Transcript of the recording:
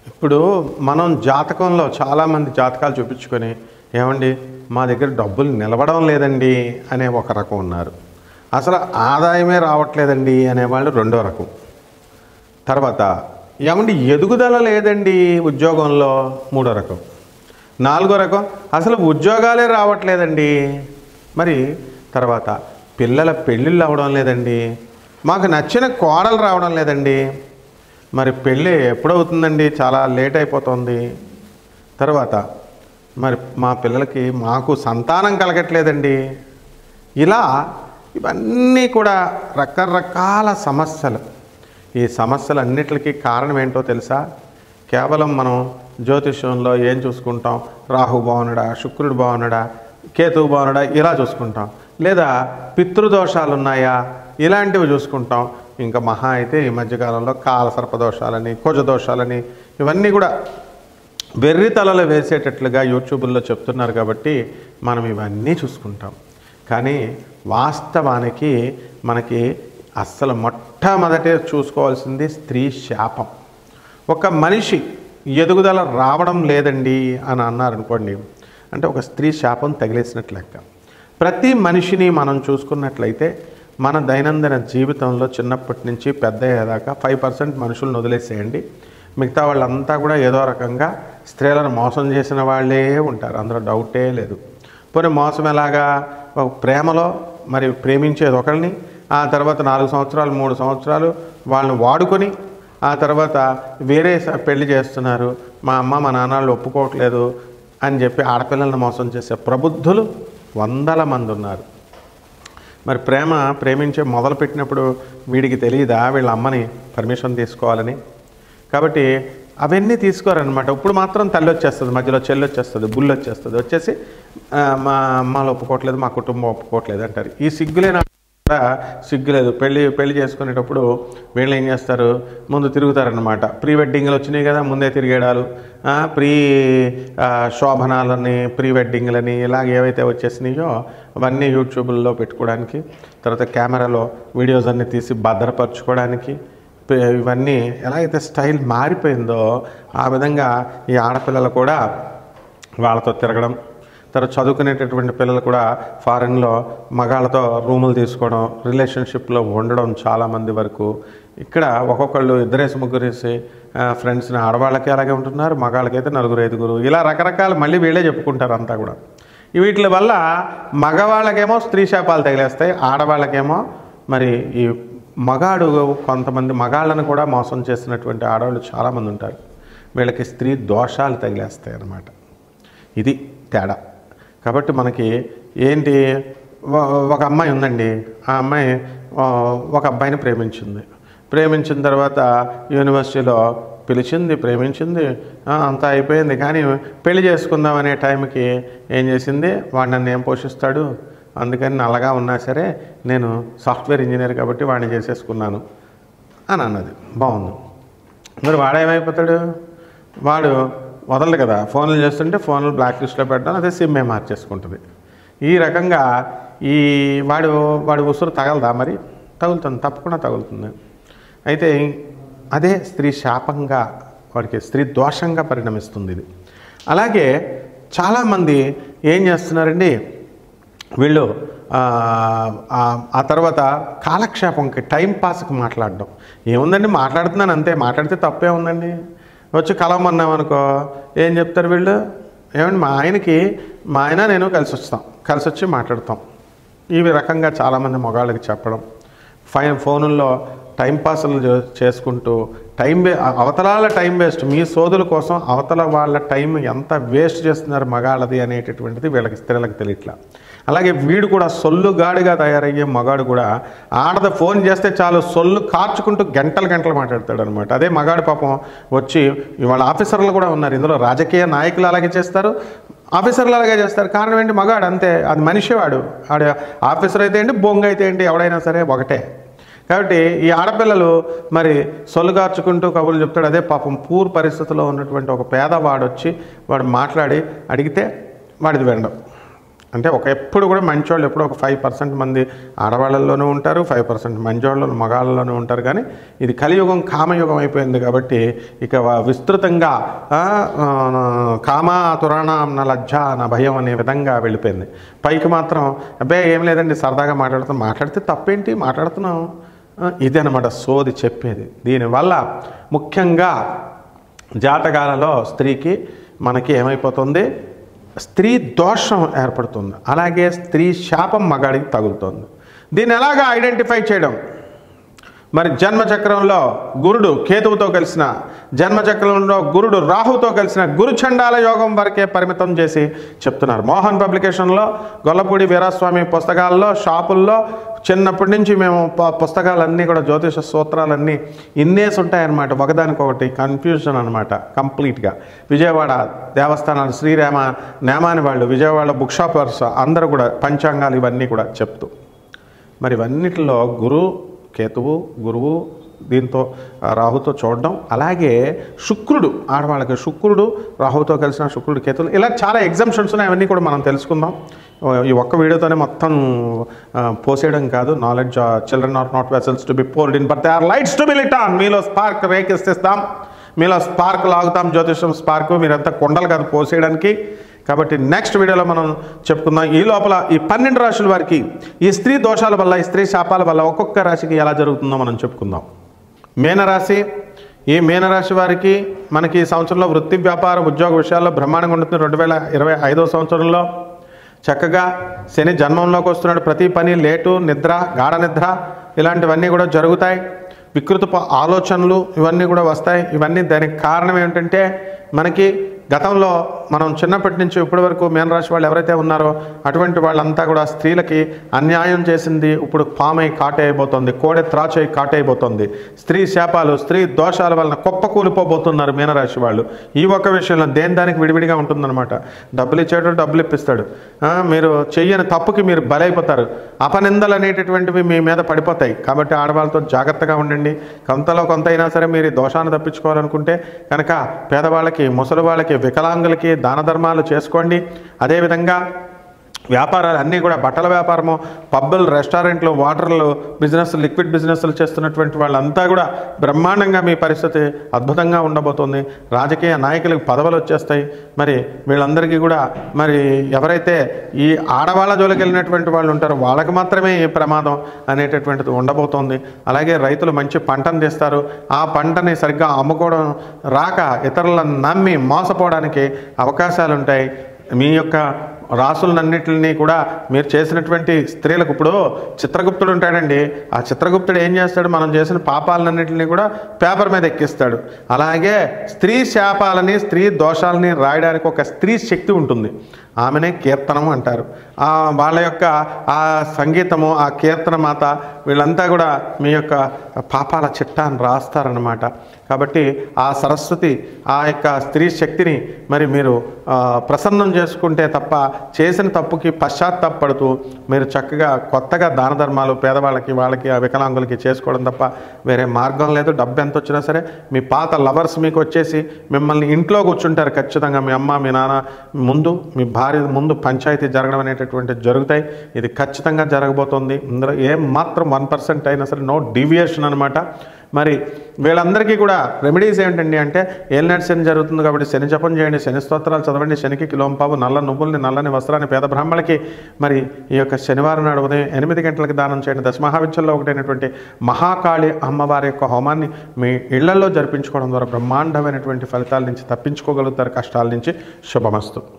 ఇప్పుడు మనం జాతకంలో చాలామంది జాతకాలు చూపించుకొని ఏమండి మా దగ్గర డబ్బులు నిలవడం లేదండి అనే ఒక రకం ఉన్నారు. అసలు ఆదాయమే రావట్లేదండి అనేవాళ్ళు రెండో రకం. తర్వాత ఏమండి ఎదుగుదల లేదండి ఉద్యోగంలో మూడో రకం. నాలుగో రకం అసలు ఉద్యోగాలే రావట్లేదండి. మరి తర్వాత పిల్లల పెళ్ళిళ్ళు అవ్వడం లేదండి, మాకు నచ్చిన కోడలు రావడం లేదండి, మరి పెళ్ళి ఎప్పుడవుతుందండి, చాలా లేట్ అయిపోతుంది. తర్వాత మరి మా పిల్లలకి మాకు సంతానం కలగట్లేదండి. ఇలా ఇవన్నీ కూడా రకరకాల సమస్యలు. ఈ సమస్యలన్నిటికీ కారణం ఏంటో తెలుసా? కేవలం మనం జ్యోతిష్యంలో ఏం చూసుకుంటాం, రాహు బాగున్నాడా, శుక్రుడు బాగున్నాడా, కేతువు బాగున్నాడా ఇలా చూసుకుంటాం, లేదా పితృదోషాలు ఉన్నాయా ఇలాంటివి చూసుకుంటాం. ఇంకా మహా అయితే ఈ మధ్యకాలంలో కాలసర్పదోషాలని, కుజదోషాలని ఇవన్నీ కూడా వెర్రితలలో వేసేటట్లుగా యూట్యూబ్లో చెప్తున్నారు కాబట్టి మనం ఇవన్నీ చూసుకుంటాం. కానీ వాస్తవానికి మనకి అస్సలు మొట్టమొదటి చూసుకోవాల్సింది స్త్రీ శాపం. ఒక మనిషి ఎదుగుదల రావడం లేదండి అని అన్నారనుకోండి, అంటే ఒక స్త్రీ శాపం తగిలేసినట్లు లెక్క. ప్రతి మనిషిని మనం చూసుకున్నట్లయితే మన దైనందిన జీవితంలో చిన్నప్పటి నుంచి పెద్ద అయ్యేదాకా 5% మనుషులను వదిలేసేయండి, మిగతా వాళ్ళంతా కూడా ఏదో రకంగా స్త్రీలను మోసం చేసిన వాళ్ళే ఉంటారు, అందులో డౌటే లేదు. పోనీ మోసం ఎలాగా? ప్రేమలో మరి ప్రేమించేది ఒకరిని, ఆ తర్వాత 4 సంవత్సరాలు 3 సంవత్సరాలు వాళ్ళని వాడుకొని ఆ తర్వాత వేరే పెళ్లి చేస్తున్నారు, మా అమ్మ మా నాన్నలు ఒప్పుకోవట్లేదు అని చెప్పి ఆడపిల్లలను మోసం చేసే ప్రబుద్ధులు 100 మంది ఉన్నారు. మరి ప్రేమించే మొదలుపెట్టినప్పుడు వీడికి తెలియదా వీళ్ళ అమ్మని పర్మిషన్ తీసుకోవాలని? కాబట్టి అవన్నీ తీసుకోరనమాట. ఇప్పుడు మాత్రం తల్లి వచ్చేస్తుంది, మధ్యలో చెల్లి వచ్చేస్తుంది, బుల్లి వచ్చేస్తుంది, వచ్చేసి మా అమ్మలు ఒప్పుకోవట్లేదు, మా కుటుంబం ఒప్పుకోవట్లేదు అంటారు. ఈ సిగ్గులేనా? సిగ్గులేదు. పెళ్లి చేసుకునేటప్పుడు వీళ్ళు ఏం చేస్తారు, ముందు తిరుగుతారనమాట. ప్రీ వెడ్డింగ్లు వచ్చినాయి కదా, ముందే తిరిగేడాలు, ప్రీ శోభనాలని, ప్రీ వెడ్డింగ్లని ఇలాగ ఏవైతే వచ్చేసినాయో అవన్నీ యూట్యూబ్లో పెట్టుకోవడానికి, తర్వాత కెమెరాలో వీడియోస్ అన్నీ తీసి భద్రపరచుకోవడానికి, ఇవన్నీ ఎలా అయితే స్టైల్ మారిపోయిందో ఆ విధంగా ఈ ఆడపిల్లలు కూడా వాళ్ళతో తిరగడం, తర్వాత చదువుకునేటటువంటి పిల్లలు కూడా ఫారెన్లో మగాళ్ళతో రూములు తీసుకోవడం, రిలేషన్షిప్లో ఉండడం చాలామంది వరకు. ఇక్కడ ఒక్కొక్కళ్ళు 2-3 ఫ్రెండ్స్ని, ఆడవాళ్ళకి అలాగే ఉంటున్నారు, మగాళ్ళకైతే 4-5 ఇలా రకరకాల మళ్ళీ వీళ్ళే చెప్పుకుంటారు అంతా కూడా. వీటి వల్ల మగవాళ్ళకేమో స్త్రీ శాపాలు తగిలేస్తాయి, ఆడవాళ్ళకేమో మరి ఈ మగాడు కొంతమంది మగాళ్ళను కూడా మోసం చేసినటువంటి ఆడవాళ్ళు చాలామంది ఉంటారు, వీళ్ళకి స్త్రీ దోషాలు తగిలేస్తాయి అన్నమాట. ఇది తేడా. కాబట్టి మనకి ఏంటి, ఒక అమ్మాయి ఉందండి, ఆ అమ్మాయి ఒక అబ్బాయిని ప్రేమించిన తర్వాత యూనివర్సిటీలో పిలిచింది, ప్రేమించింది, అంతా అయిపోయింది. కానీ పెళ్లి చేసుకుందాం అనే టైంకి ఏం చేసింది, వాడు నన్ను ఏం పోషిస్తాడు, అందుకని నల్లగా ఉన్నా సరే నేను సాఫ్ట్వేర్ ఇంజనీర్ కాబట్టి వాడిని చేసేసుకున్నాను అని అన్నది. బాగుంది. మరి వాడేమైపోతాడు, వాడు వదలదు కదా, ఫోన్లు చేస్తుంటే ఫోన్లు బ్లాక్ లిస్ట్లో పెట్టడం, అదే సిమ్మే మార్చేసుకుంటుంది. ఈ రకంగా వాడు ఉసురు తగలదా? మరి తగులుతుంది, తప్పకుండా తగులుతుంది. అయితే అదే స్త్రీ శాపంగా, వాడికి స్త్రీ దోషంగా పరిణమిస్తుంది ఇది. అలాగే చాలామంది ఏం చేస్తున్నారండి, వీళ్ళు ఆ తర్వాత కాలక్షేపంకి, టైంపాస్కి మాట్లాడడం. ఏముందండి, మాట్లాడుతున్నాను అంతే, మాట్లాడితే తప్పే ఉందండి. వచ్చి కలవమన్నామనుకో ఏం చెప్తారు వీళ్ళు, ఏమండి మా ఆయన నేను కలిసి వచ్చి మాట్లాడతాం. ఈ రకంగా చాలామంది మగాళ్ళకి చెప్పడం, ఫోనుల్లో టైంపాస్లు చేసుకుంటూ అవతలాల టైం వేస్ట్, మీ సోదుల కోసం అవతల వాళ్ళ టైం ఎంత వేస్ట్ చేస్తున్నారు మగాళ్ళది అనేటటువంటిది వీళ్ళకి స్త్రీలకు తెలియట్లా. అలాగే వీడు కూడా సొల్లుగాడిగా తయారయ్యే మగాడు కూడా ఆడది ఫోన్ చేస్తే చాలు సొల్లు కార్చుకుంటూ గంటలు మాట్లాడతాడు అనమాట. అదే మగాడు పాపం వచ్చి ఇవాళ ఆఫీసర్లు కూడా ఉన్నారు, ఇందులో రాజకీయ నాయకులు అలాగే చేస్తారు, ఆఫీసర్లు అలాగే చేస్తారు. కారణం ఏంటి, మగాడు అంతే, అది మనిషి వాడు ఆఫీసర్ అయితే ఏంటి, బొంగ అయితే ఏంటి, ఎవడైనా సరే ఒకటే. కాబట్టి ఈ ఆడపిల్లలు మరి సొల్లుగార్చుకుంటూ కబుర్లు చెప్తాడు. అదే పాపం పూర్ పరిస్థితిలో ఉన్నటువంటి ఒక పేదవాడు వచ్చి వాడు మాట్లాడి అడిగితే వాడిది వినడం. అంటే ఎప్పుడు కూడా మంచోళ్ళు ఎప్పుడు ఒక 5% మంది ఆడవాళ్ళల్లోనూ ఉంటారు, 5% మంచోళ్ళు మగాళ్ళలోనూ ఉంటారు. కానీ ఇది కలియుగం కామయుగం అయిపోయింది కాబట్టి ఇక విస్తృతంగా కామ తురాణ నా లజ్జ నా భయం అనే విధంగా వెళ్ళిపోయింది. పైకి మాత్రం అబ్బాయి ఏం లేదండి సరదాగా మాట్లాడితే తప్పేంటి మాట్లాడుతున్నాం, ఇది అనమాట సోది చెప్పేది. దీనివల్ల ముఖ్యంగా జాతకాలలో స్త్రీకి మనకి ఏమైపోతుంది, స్త్రీ దోషం ఏర్పడుతుంది, అలాగే స్త్రీ శాపం మగాడికి తగులుతుంది. దీన్ని ఎలాగా ఐడెంటిఫై చేయడం? మరి జన్మచక్రంలో గురుడు కేతువుతో కలిసిన, జన్మచక్రంలో గురుడు రాహుతో కలిసిన గురుచండాల యోగం వరకే పరిమితం చేసి చెప్తున్నారు. మోహన్ పబ్లికేషన్లో, గొల్లపూడి వీరాస్వామి పుస్తకాల్లో, షాపుల్లో చిన్నప్పటి నుంచి మేము పుస్తకాలన్నీ కూడా జ్యోతిష సూత్రాలన్నీ ఇన్నేసి ఉంటాయన్నమాట. ఒకదానికొకటి కన్ఫ్యూజన్ అనమాట కంప్లీట్గా. విజయవాడ దేవస్థానాలు శ్రీరామ నేమాని వాళ్ళు, విజయవాడ బుక్ షాపర్స్ అందరూ కూడా పంచాంగాలు ఇవన్నీ కూడా చెప్తూ, మరి ఇవన్నిటిలో కేతువు గురువు దీంతో రాహుతో చూడడం, అలాగే శుక్రుడు ఆడవాళ్ళకి శుక్రుడు రాహుతో కలిసిన శుక్రుడు కేతువులు, ఇలా చాలా ఎగ్జామ్షన్స్ ఉన్నాయి. అవన్నీ కూడా మనం తెలుసుకుందాం. ఈ ఒక్క వీడియోతోనే మొత్తం పోసేయడం కాదు. Knowledge children are not vessels to be poured in but they are lights to be lit on. మీలో స్పార్క్ రేకెత్తిస్తాం, మీలో స్పార్క్ లాగుతాం, జ్యోతిషం స్పార్క్. మీరంతా కొండలు కాదు పోసేయడానికి. కాబట్టి నెక్స్ట్ వీడియోలో మనం చెప్పుకుందాం. ఈ లోపల ఈ 12 రాశుల వారికి ఈ స్త్రీ దోషాల వల్ల, ఈ స్త్రీ శాపాల వల్ల ఒక్కొక్క రాశికి ఎలా జరుగుతుందో మనం చెప్పుకుందాం. మీనరాశి. ఈ మీనరాశి వారికి మనకి ఈ సంవత్సరంలో వృత్తి వ్యాపార ఉద్యోగ విషయాల్లో బ్రహ్మాండంగా ఉంటుంది. 2025వ సంవత్సరంలో చక్కగా శని జన్మంలోకి వస్తున్నాడు. ప్రతి పని లేటు, నిద్ర, గాఢ నిద్ర ఇలాంటివన్నీ కూడా జరుగుతాయి. వికృతపు ఆలోచనలు ఇవన్నీ కూడా వస్తాయి. ఇవన్నీ దానికి కారణం ఏంటంటే మనకి గతంలో మనం చిన్నప్పటి నుంచి ఇప్పటి వరకు మీనరాశి వాళ్ళు ఎవరైతే ఉన్నారో అటువంటి వాళ్ళంతా కూడా స్త్రీలకి అన్యాయం చేసింది ఇప్పుడు పామై కాటేయబోతోంది, కోడె త్రాచై కాటేయబోతోంది. స్త్రీ శాపాలు, స్త్రీ దోషాల వలన కుప్పకూలిపోబోతున్నారు మీనరాశి వాళ్ళు. ఈ ఒక్క విషయంలో దానికి విడివిడిగా ఉంటుందన్నమాట. డబ్బులు ఇచ్చేటప్పుడు డబ్బులు ఇప్పిస్తాడు, మీరు చెయ్యని తప్పుకి మీరు బలైపోతారు. అపనిందలు అనేటటువంటివి మీ మీద పడిపోతాయి. కాబట్టి ఆడవాళ్ళతో జాగ్రత్తగా ఉండండి. కొంతలో కొంత అయినా సరే మీరు దోషాన్ని తప్పించుకోవాలనుకుంటే కనుక పేదవాళ్ళకి, ముసలి వాళ్ళకి, వికలాంగులకి దాన ధర్మాలు చేసుకోండి. అదేవిధంగా వ్యాపారాలు అన్నీ కూడా బట్టల వ్యాపారము, పబ్బులు, రెస్టారెంట్లు, వాటర్లు బిజినెస్, లిక్విడ్ బిజినెస్లు చేస్తున్నటువంటి వాళ్ళంతా కూడా బ్రహ్మాండంగా మీ పరిస్థితి అద్భుతంగా ఉండబోతుంది. రాజకీయ నాయకులకు పదవులు వచ్చేస్తాయి. మరి వీళ్ళందరికీ కూడా మరి ఎవరైతే ఈ ఆడవాళ్ళ జోలికి వెళ్ళినటువంటి వాళ్ళు ఉంటారో వాళ్ళకి మాత్రమే ఈ ప్రమాదం అనేటటువంటిది ఉండబోతోంది. అలాగే రైతులు మంచి పంటను తీస్తారు. ఆ పంటని సరిగ్గా అమ్ముకోవడం రాక ఇతరులను నమ్మి మోసపోవడానికి అవకాశాలు ఉంటాయి. మీ యొక్క రాసులన్నింటినీ కూడా మీరు చేసినటువంటి స్త్రీలకు, ఇప్పుడు చిత్రగుప్తుడు ఉంటాడండి, ఆ చిత్రగుప్తుడు ఏం చేస్తాడు, మనం చేసిన పాపాలన్నింటినీ కూడా పేపర్ మీద ఎక్కిస్తాడు. అలాగే స్త్రీ శాపాలని, స్త్రీ దోషాలని రాయడానికి ఒక స్త్రీ శక్తి ఉంటుంది. ఆమెనే కీర్తనం అంటారు. వాళ్ళ యొక్క ఆ సంగీతము, ఆ కీర్తన మాత వీళ్ళంతా కూడా మీ యొక్క పాపాల చిట్టాన్ని రాస్తారనమాట. కాబట్టి ఆ సరస్వతి, ఆ యొక్క స్త్రీ శక్తిని మరి మీరు ప్రసన్నం చేసుకుంటే తప్ప చేసిన తప్పుకి పశ్చాత్తాపడుతూ మీరు చక్కగా కొత్తగా దాన ధర్మాలు పేదవాళ్ళకి, వాళ్ళకి, ఆ వికలాంగులకి చేసుకోవడం తప్ప వేరే మార్గం లేదు. డబ్బు ఎంత వచ్చినా సరే మీ పాత లవర్స్ మీకు వచ్చేసి మిమ్మల్ని ఇంట్లో కూర్చుంటారు ఖచ్చితంగా. మీ అమ్మ, మీ నాన్న ముందు, మీ భార్య ముందు పంచాయతీ జరగడం అనేటటువంటిది జరుగుతాయి. ఇది ఖచ్చితంగా జరగబోతోంది. ఇందులో ఏం మాత్రం 1% అయినా సరే నో డీవియేషన్ అనమాట. మరి వీళ్ళందరికీ కూడా రెమెడీస్ ఏంటండి అంటే, ఏలినాటి శని జరుగుతుంది కాబట్టి శని జపం చేయండి, శని స్తోత్రాలు చదవండి, శనికి కిలోంపావు నల్ల నువ్వుల్ని, నల్లని వస్త్రాన్ని పేద బ్రాహ్మణులకి మరి ఈ యొక్క శనివారం నాడు ఉదయం 8 గంటలకు దానం చేయండి. దశమహావిద్యల్లో ఒకటైనటువంటి మహాకాళి అమ్మవారి యొక్క హోమాన్ని మీ ఇళ్లలో జరిపించుకోవడం ద్వారా బ్రహ్మాండమైనటువంటి ఫలితాల నుంచి తప్పించుకోగలుగుతారు, కష్టాల నుంచి. శుభమస్తు.